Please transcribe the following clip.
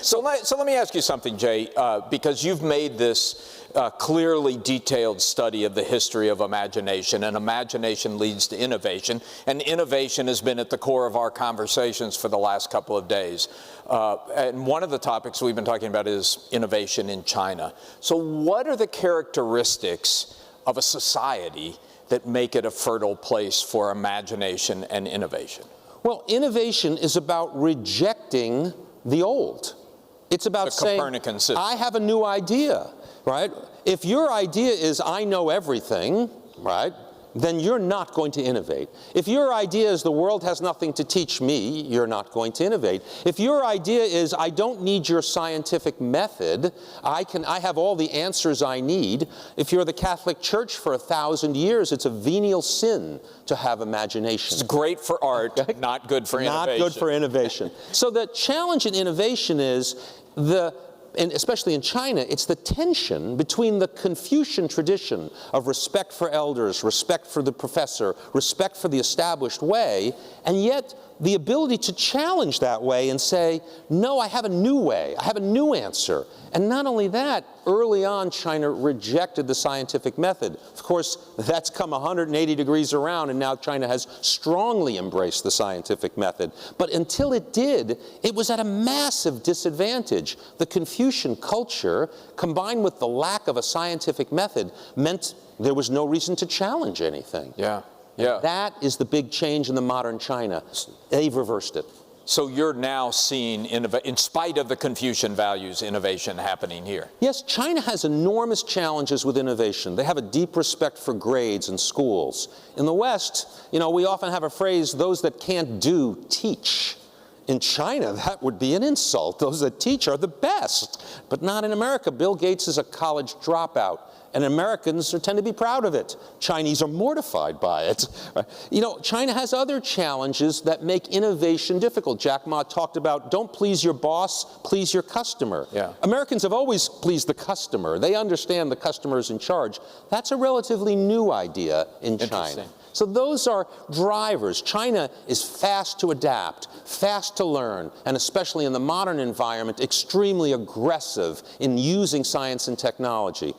So let me ask you something, Jay, because you've made this clearly detailed study of the history of imagination, and imagination leads to innovation, and innovation has been at the core of our conversations for the last couple of days. And one of the topics we've been talking about is innovation in China. So what are the characteristics of a society that make it a fertile place for imagination and innovation? Well, innovation is about rejecting the old. It's about saying, I have a new idea, right? If your idea is, I know everything, right, then you're not going to innovate. If your idea is the world has nothing to teach me, you're not going to innovate. If your idea is I don't need your scientific method, I have all the answers I need. If you're the Catholic Church for 1,000 years, it's a venial sin to have imagination. It's great for art, okay? Not good for innovation. Not good for innovation. So the challenge in innovation is and especially in China, it's the tension between the Confucian tradition of respect for elders, respect for the professor, respect for the established way, and yet the ability to challenge that way and say, no, I have a new way, I have a new answer. And not only that, early on, China rejected the scientific method. Of course, that's come 180 degrees around, and now China has strongly embraced the scientific method. But until it did, it was at a massive disadvantage. The Confucian culture, combined with the lack of a scientific method, meant there was no reason to challenge anything. Yeah. Yeah. That is the big change in the modern China. They've reversed it. So you're now seeing, in spite of the Confucian values, innovation happening here. Yes, China has enormous challenges with innovation. They have a deep respect for grades in schools. In the West, you know, we often have a phrase, those that can't do, teach. In China, that would be an insult. Those that teach are the best. But not in America. Bill Gates is a college dropout, and Americans tend to be proud of it. Chinese are mortified by it. You know, China has other challenges that make innovation difficult. Jack Ma talked about, don't please your boss, please your customer. Yeah. Americans have always pleased the customer. They understand the customer is in charge. That's a relatively new idea in China. So those are drivers. China is fast to adapt, fast to learn, and especially in the modern environment, extremely aggressive in using science and technology.